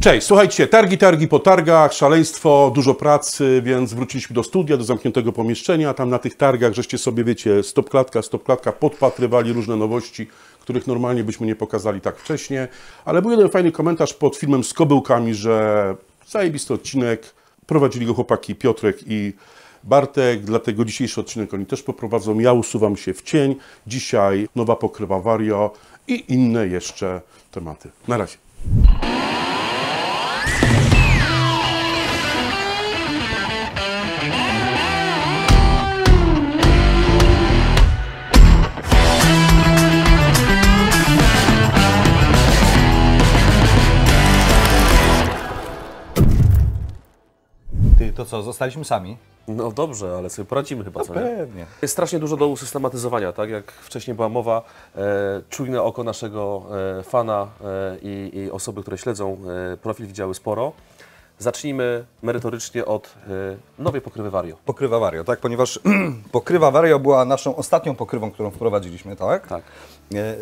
Cześć, słuchajcie, targi po targach, szaleństwo, dużo pracy, więc wróciliśmy do studia, do zamkniętego pomieszczenia. Tam na tych targach, żeście sobie, wiecie, stop klatka, podpatrywali różne nowości, których normalnie byśmy nie pokazali tak wcześnie. Ale był jeden fajny komentarz pod filmem z kobyłkami, że zajebisty odcinek, prowadzili go chłopaki Piotrek i Bartek, dlatego dzisiejszy odcinek oni też poprowadzą. Ja usuwam się w cień. Dzisiaj nowa pokrywa Vario i inne jeszcze tematy. Na razie. To co, zostaliśmy sami? No dobrze, ale sobie poradzimy chyba, co nie? Pewnie. Jest strasznie dużo do usystematyzowania, tak? Jak wcześniej była mowa, czujne oko naszego fana i osoby, które śledzą profil widziały sporo. Zacznijmy merytorycznie od nowej pokrywy Vario. Pokrywa Vario, tak? Ponieważ pokrywa Vario była naszą ostatnią pokrywą, którą wprowadziliśmy, tak? Tak.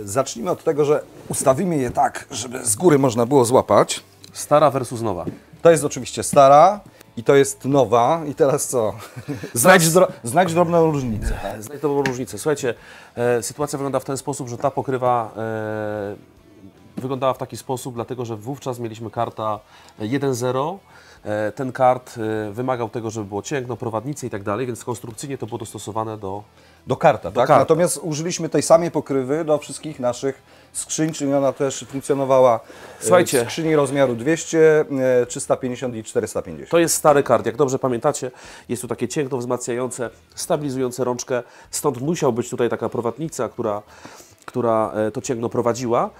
Zacznijmy od tego, że ustawimy je tak, żeby z góry można było złapać. Stara versus nowa. To jest oczywiście stara i to jest nowa. I teraz co? Znajdź drobną różnicę. Znajdź dobrą różnicę. Słuchajcie, sytuacja wygląda w ten sposób, że ta pokrywa wyglądała w taki sposób, dlatego że wówczas mieliśmy karta 1.0. Ten kart wymagał tego, żeby było cięgno, prowadnice i tak dalej, więc konstrukcyjnie to było dostosowane do karta, tak? karta. Natomiast użyliśmy tej samej pokrywy do wszystkich naszych skrzyń, czyli ona też funkcjonowała w skrzyni rozmiaru 200, 350 i 450. To jest stary kart, jak dobrze pamiętacie, jest tu takie cięgno wzmacniające, stabilizujące rączkę, stąd musiał być tutaj taka prowadnica, która to cięgno prowadziła.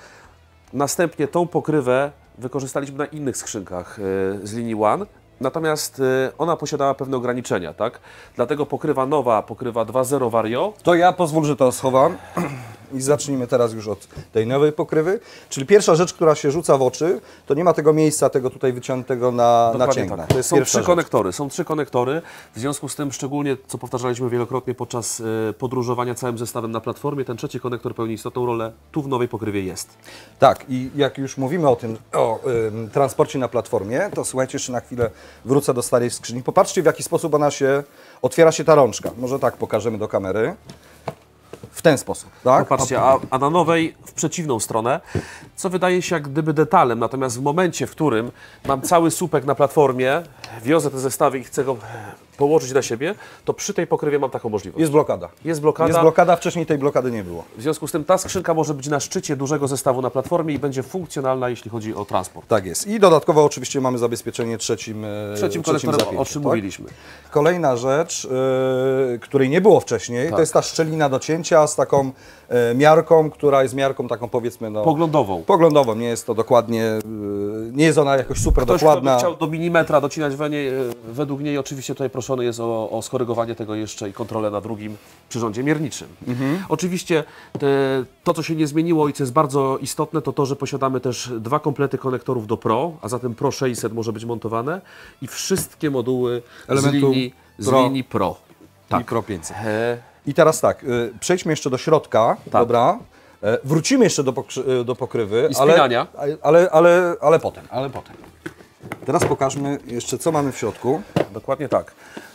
Następnie tą pokrywę wykorzystaliśmy na innych skrzynkach z linii One, natomiast ona posiadała pewne ograniczenia, tak? Dlatego pokrywa nowa, pokrywa 2.0 Vario. To ja pozwól, że to schowam i zacznijmy teraz już od tej nowej pokrywy. Czyli pierwsza rzecz, która się rzuca w oczy, to nie ma tego miejsca, tego tutaj wyciętego na cięgna. Tak. To są trzy konektory, w związku z tym szczególnie, co powtarzaliśmy wielokrotnie podczas podróżowania całym zestawem na platformie, ten trzeci konektor pełni istotną rolę, tu w nowej pokrywie jest. Tak, i jak już mówimy o transporcie na platformie, to słuchajcie, jeszcze na chwilę wrócę do starej skrzyni. Popatrzcie, w jaki sposób otwiera się ta rączka. Może tak pokażemy do kamery. W ten sposób, tak? Popatrzcie, a na nowej w przeciwną stronę, co wydaje się jak gdyby detalem, natomiast w momencie, w którym mam cały słupek na platformie, wiozę te zestawy i chcę go położyć na siebie, to przy tej pokrywie mam taką możliwość. Jest blokada. Jest blokada. Jest blokada, wcześniej tej blokady nie było. W związku z tym ta skrzynka może być na szczycie dużego zestawu na platformie i będzie funkcjonalna, jeśli chodzi o transport. Tak jest. I dodatkowo oczywiście mamy zabezpieczenie trzecim konektorem, zapięciu, o czym tak? mówiliśmy. Kolejna rzecz, której nie było wcześniej, to jest ta szczelina do cięcia z taką miarką, która jest miarką taką, powiedzmy, poglądową. Poglądową, nie jest to dokładnie, nie jest ona jakoś super dokładna. Ktoś, kto by chciał do milimetra docinać według niej, oczywiście tutaj proszony jest o skorygowanie tego jeszcze i kontrolę na drugim przyrządzie mierniczym. Oczywiście to, co się nie zmieniło i co jest bardzo istotne, to to, że posiadamy też dwa komplety konektorów do Pro, a zatem Pro 600 może być montowane i wszystkie moduły z linii Pro. Tak. I Pro 500. I teraz tak, przejdźmy jeszcze do środka, dobra? Wrócimy jeszcze do pokrywy, i spinania. Ale potem. Teraz pokażmy jeszcze, co mamy w środku. Dokładnie tak.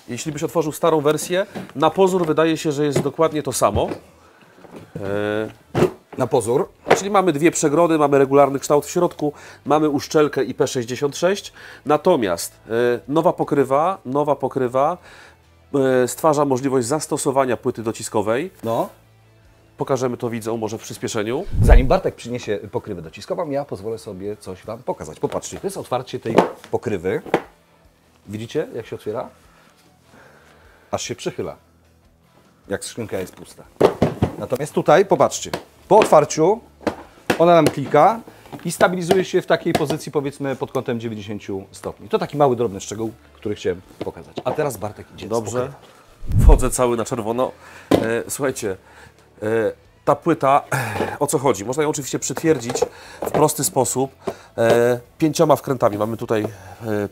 Jeśli byś otworzył starą wersję, na pozór wydaje się, że jest dokładnie to samo. Na pozór. Czyli mamy dwie przegrody, mamy regularny kształt w środku, mamy uszczelkę IP66, natomiast nowa pokrywa stwarza możliwość zastosowania płyty dociskowej. No. Pokażemy to widzom, może w przyspieszeniu. Zanim Bartek przyniesie pokrywę dociskową, ja pozwolę sobie coś Wam pokazać. Popatrzcie, to jest otwarcie tej pokrywy. Widzicie, jak się otwiera? Aż się przychyla, jak skrzynka jest pusta. Natomiast tutaj, popatrzcie, po otwarciu ona nam klika i stabilizuje się w takiej pozycji, powiedzmy, pod kątem 90 stopni. To taki mały, drobny szczegół, który chciałem pokazać. A teraz Bartek idzie. Dobrze, wchodzę cały na czerwono. Słuchajcie, ta płyta, o co chodzi? Można ją oczywiście przytwierdzić w prosty sposób 5 wkrętami. Mamy tutaj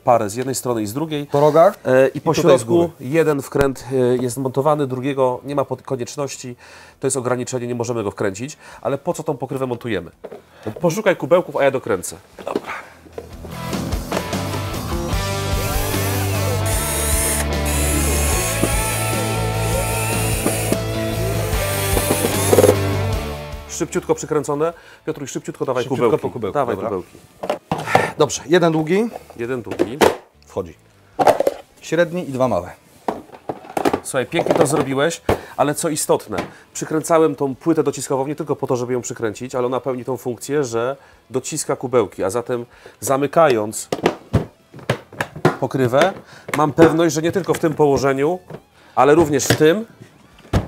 parę z jednej strony i z drugiej. Po rogach? I po środku jeden wkręt jest montowany, drugiego nie ma konieczności. To jest ograniczenie, nie możemy go wkręcić. Ale po co tą pokrywę montujemy? Poszukaj kubełków, a ja dokręcę. Dobra. Szybciutko przykręcone. Piotruś, szybciutko dawaj Szybciutko kubełki. po kubełku, Dawaj dobra. kubełki. Dobrze, jeden długi, Jeden długi. wchodzi. Średni i dwa małe. Słuchaj, pięknie to zrobiłeś, ale co istotne, przykręcałem tą płytę dociskową nie tylko po to, żeby ją przykręcić, ale ona pełni tą funkcję, że dociska kubełki, a zatem zamykając pokrywę, mam pewność, że nie tylko w tym położeniu, ale również w tym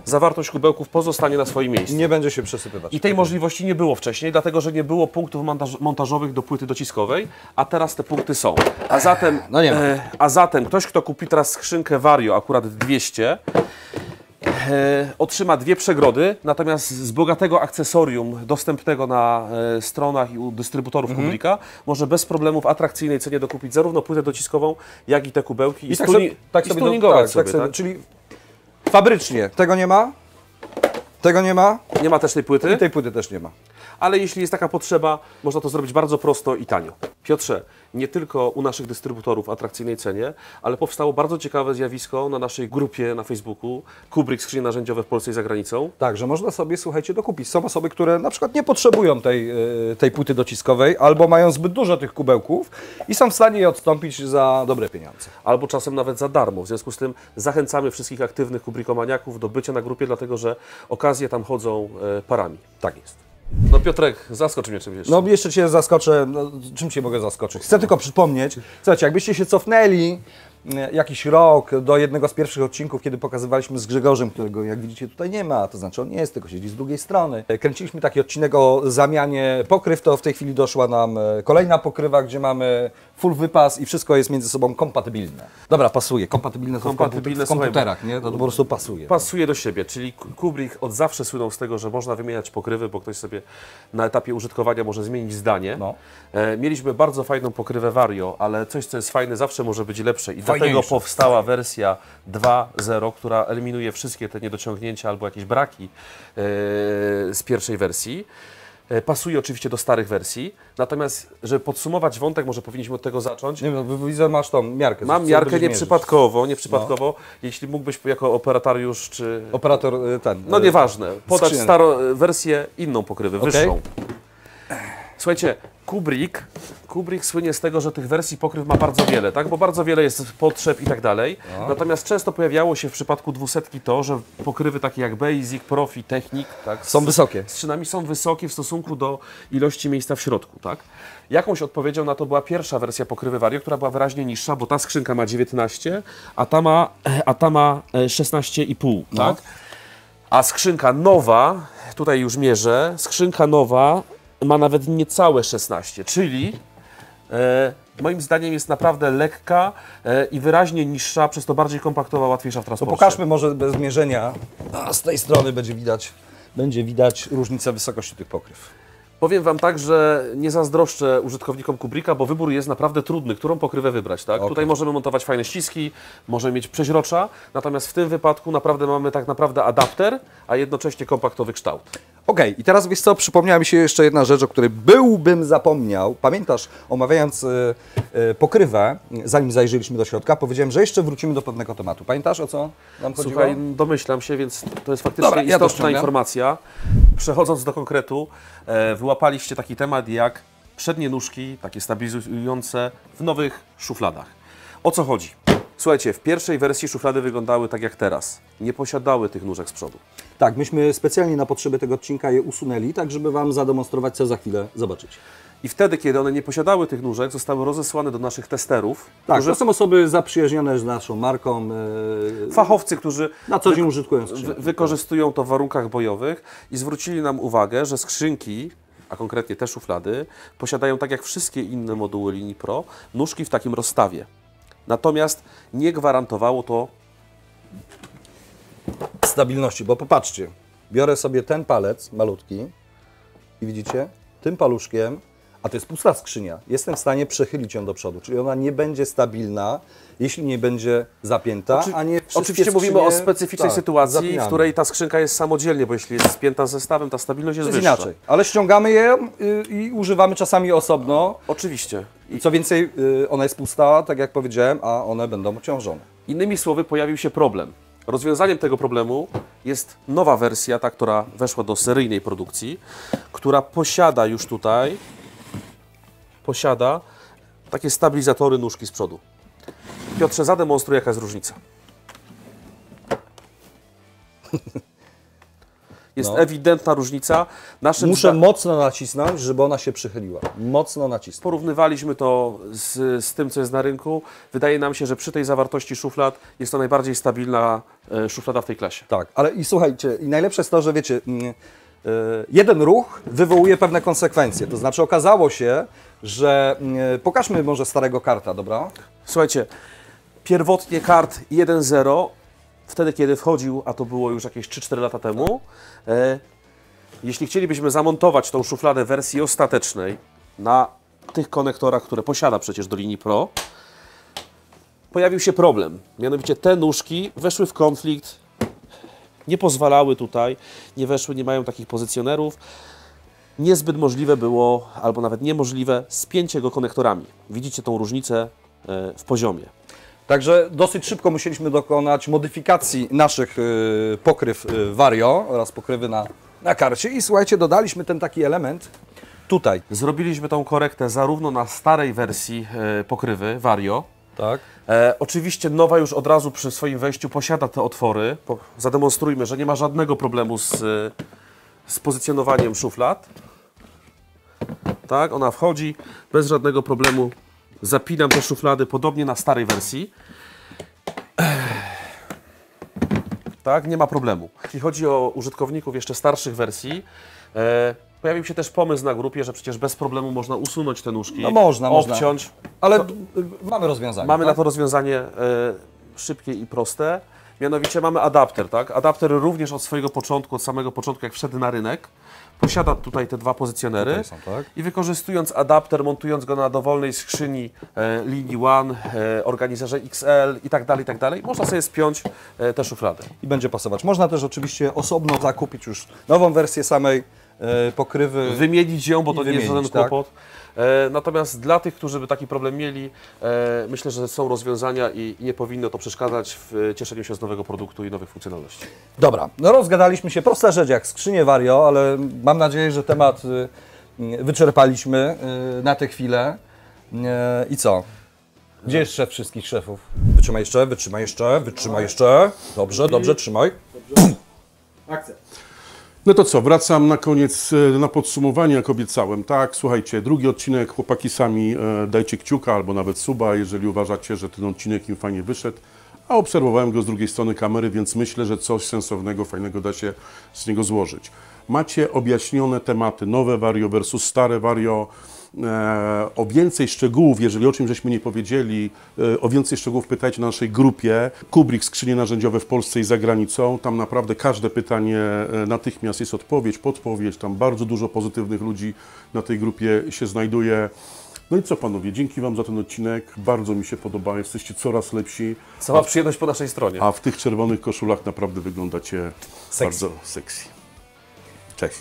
zawartość kubełków pozostanie na swoim miejscu. Nie będzie się przesypywać. I tej możliwości nie było wcześniej, dlatego że nie było punktów montażowych do płyty dociskowej, a teraz te punkty są. No nie ma. A zatem ktoś, kto kupi teraz skrzynkę Vario, akurat 200, otrzyma dwie przegrody, natomiast z bogatego akcesorium dostępnego na stronach i u dystrybutorów Kubricka może bez problemu w atrakcyjnej cenie dokupić zarówno płytę dociskową, jak i te kubełki i stuningować sobie. Tak? Czyli fabrycznie tego nie ma, tego nie ma Nie ma też tej płyty? i tej płyty też nie ma. Ale jeśli jest taka potrzeba, można to zrobić bardzo prosto i tanio. Piotrze, nie tylko u naszych dystrybutorów w atrakcyjnej cenie, ale powstało bardzo ciekawe zjawisko na naszej grupie na Facebooku Kubrick skrzynie narzędziowe w Polsce i za granicą. Tak, że można sobie, słuchajcie, dokupić. Są osoby, które na przykład nie potrzebują tej płyty dociskowej albo mają zbyt dużo tych kubełków i są w stanie je odstąpić za dobre pieniądze. Albo czasem nawet za darmo. W związku z tym zachęcamy wszystkich aktywnych kubrikomaniaków do bycia na grupie, dlatego że okazje tam chodzą parami. Tak jest. No Piotrek, zaskocz mnie czymś jeszcze. No jeszcze Cię zaskoczę, czym Cię mogę zaskoczyć? Chcę tylko przypomnieć, słuchajcie, jakbyście się cofnęli jakiś rok do jednego z pierwszych odcinków, kiedy pokazywaliśmy z Grzegorzem, którego jak widzicie tutaj nie ma, to znaczy on nie jest, tylko siedzi z drugiej strony. Kręciliśmy taki odcinek o zamianie pokryw, to w tej chwili doszła nam kolejna pokrywa, gdzie mamy full wypas i wszystko jest między sobą kompatybilne. Dobra, pasuje, kompatybilne to Kompatybilne, w komputerach, nie? To po prostu pasuje. Pasuje do siebie, czyli Kubrick od zawsze słynął z tego, że można wymieniać pokrywy, bo ktoś sobie na etapie użytkowania może zmienić zdanie. No. Mieliśmy bardzo fajną pokrywę Vario, ale coś, co jest fajne, zawsze może być lepsze i dlatego Fajniejsze. powstała wersja 2.0, która eliminuje wszystkie te niedociągnięcia albo jakieś braki z pierwszej wersji. Pasuje oczywiście do starych wersji, natomiast, żeby podsumować wątek, może powinniśmy od tego zacząć. Nie wiem, widzę, masz tą miarkę. Mam sobie miarkę będziesz mierzyć. nieprzypadkowo. Jeśli mógłbyś jako operatariusz czy... Operator ten. No nieważne, podać skrzynia. starą wersję, inną pokrywę, Okej. wyższą. Słuchajcie, Kubrick słynie z tego, że tych wersji pokryw ma bardzo wiele, tak? Bo bardzo wiele jest potrzeb i tak dalej. Natomiast często pojawiało się w przypadku 200 to, że pokrywy takie jak Basic, Profi, Technic, tak? Są wysokie. Z szynami są wysokie w stosunku do ilości miejsca w środku, tak? Jakąś odpowiedzią na to była pierwsza wersja pokrywy Vario, która była wyraźnie niższa, bo ta skrzynka ma 19, a ta ma 16,5, tak? A skrzynka nowa, tutaj już mierzę, skrzynka nowa ma nawet niecałe 16, czyli moim zdaniem jest naprawdę lekka i wyraźnie niższa, przez to bardziej kompaktowa, łatwiejsza w To transporcie. pokażmy może bez mierzenia. A z tej strony będzie widać różnicę wysokości tych pokryw. Powiem Wam tak, że nie zazdroszczę użytkownikom Kubricka, bo wybór jest naprawdę trudny, którą pokrywę wybrać. Tak? Okej. Tutaj możemy montować fajne ściski, możemy mieć przeźrocza, natomiast w tym wypadku naprawdę mamy tak naprawdę adapter, a jednocześnie kompaktowy kształt. Okej, i teraz wiesz co, przypomniała mi się jeszcze jedna rzecz, o której byłbym zapomniał. Pamiętasz, omawiając pokrywę, zanim zajrzeliśmy do środka, powiedziałem, że jeszcze wrócimy do pewnego tematu. Pamiętasz, o co nam chodziło? Słuchaj, domyślam się, więc to jest faktycznie Dobra, ja to istotna ściągam. informacja. Przechodząc do konkretu, wyłapaliście taki temat jak przednie nóżki, takie stabilizujące w nowych szufladach. O co chodzi? Słuchajcie, w pierwszej wersji szuflady wyglądały tak jak teraz. Nie posiadały tych nóżek z przodu. Tak, myśmy specjalnie na potrzeby tego odcinka je usunęli, tak żeby Wam zademonstrować, co za chwilę zobaczycie. I wtedy, kiedy one nie posiadały tych nóżek, zostały rozesłane do naszych testerów, Tak, którzy, to są osoby zaprzyjaźnione z naszą marką, fachowcy, którzy na co dzień użytkują skrzynki. wykorzystują to w warunkach bojowych i zwrócili nam uwagę, że skrzynki, a konkretnie te szuflady, posiadają tak jak wszystkie inne moduły linii Pro, nóżki w takim rozstawie. Natomiast nie gwarantowało to Stabilności, bo popatrzcie, biorę sobie ten palec malutki i widzicie, tym paluszkiem, a to jest pusta skrzynia, jestem w stanie przechylić ją do przodu, czyli ona nie będzie stabilna, jeśli nie będzie zapięta, a nie wszystkie Oczywiście mówimy o specyficznej tak, sytuacji, zapinamy. w której ta skrzynka jest samodzielnie, bo jeśli jest spięta zestawem, ta stabilność To jest jest wyższa. inaczej, ale ściągamy je i używamy czasami osobno. Oczywiście. I co więcej, ona jest pusta, tak jak powiedziałem, a one będą obciążone. Innymi słowy, pojawił się problem. Rozwiązaniem tego problemu jest nowa wersja, ta, która weszła do seryjnej produkcji, która posiada już tutaj takie stabilizatory nóżki z przodu. Piotrze, zademonstruj, jaka jest różnica. Jest ewidentna różnica. Muszę mocno nacisnąć, żeby ona się przychyliła. Mocno nacisnąć. Porównywaliśmy to z tym, co jest na rynku. Wydaje nam się, że przy tej zawartości szuflad jest to najbardziej stabilna szuflada w tej klasie. Tak, ale i słuchajcie, i najlepsze jest to, że wiecie, jeden ruch wywołuje pewne konsekwencje. To znaczy okazało się, że pokażmy może starego karta, dobra? Słuchajcie, pierwotnie kart 1.0, wtedy kiedy wchodził, a to było już jakieś 3-4 lata temu, jeśli chcielibyśmy zamontować tą szufladę w wersji ostatecznej na tych konektorach, które posiada przecież do linii Pro, pojawił się problem. Mianowicie te nóżki weszły w konflikt, nie pozwalały tutaj, nie weszły, nie mają takich pozycjonerów. Niezbyt możliwe było, albo nawet niemożliwe, spięcie go konektorami. Widzicie tą różnicę w poziomie. Także dosyć szybko musieliśmy dokonać modyfikacji naszych pokryw Vario oraz pokrywy na karcie i słuchajcie, dodaliśmy ten taki element tutaj. Zrobiliśmy tą korektę zarówno na starej wersji pokrywy Vario. Tak. Oczywiście nowa już od razu przy swoim wejściu posiada te otwory. Zademonstrujmy, że nie ma żadnego problemu z pozycjonowaniem szuflad. Tak, ona wchodzi bez żadnego problemu. Zapinam te szuflady podobnie na starej wersji. Tak, nie ma problemu. Jeśli chodzi o użytkowników jeszcze starszych wersji, pojawił się też pomysł na grupie, że przecież bez problemu można usunąć te nóżki, No można, obciąć. Ale mamy rozwiązanie. Mamy tak? na to rozwiązanie szybkie i proste. Mianowicie mamy adapter, tak? Adapter również od swojego początku, od samego początku, jak wszedł na rynek, posiada tutaj te dwa pozycjonery. Tutaj są, tak? I wykorzystując adapter, montując go na dowolnej skrzyni linii One, organizerze XL i tak dalej, można sobie spiąć te szuflady. I będzie pasować. Można też oczywiście osobno zakupić już nową wersję samej pokrywy. Wymienić ją, bo to nie jest wymienić, żaden tak? kłopot. Natomiast dla tych, którzy by taki problem mieli, myślę, że są rozwiązania i nie powinno to przeszkadzać w cieszeniu się z nowego produktu i nowych funkcjonalności. Dobra, no rozgadaliśmy się. Prosta rzecz jak skrzynie Vario, ale mam nadzieję, że temat wyczerpaliśmy na tę chwilę. I co? Gdzie jest szef wszystkich szefów? Wytrzymaj jeszcze, wytrzymaj jeszcze, wytrzymaj jeszcze. Dobrze, dobrze, trzymaj. Akcja. No to co, wracam na koniec na podsumowanie, jak obiecałem. Tak, słuchajcie, drugi odcinek, chłopaki sami dajcie kciuka albo nawet suba, jeżeli uważacie, że ten odcinek im fajnie wyszedł. A obserwowałem go z drugiej strony kamery, więc myślę, że coś sensownego, fajnego da się z niego złożyć. Macie objaśnione tematy, nowe Vario versus stare Vario. O więcej szczegółów, jeżeli o czymś żeśmy nie powiedzieli, o więcej szczegółów pytajcie na naszej grupie Kubrick, skrzynie narzędziowe w Polsce i za granicą. Tam naprawdę każde pytanie natychmiast jest odpowiedź, podpowiedź. Tam bardzo dużo pozytywnych ludzi na tej grupie się znajduje. No i co panowie, dzięki wam za ten odcinek, bardzo mi się podoba, jesteście coraz lepsi. Cała przyjemność po naszej stronie. A w tych czerwonych koszulach naprawdę wyglądacie bardzo sexy. Cześć.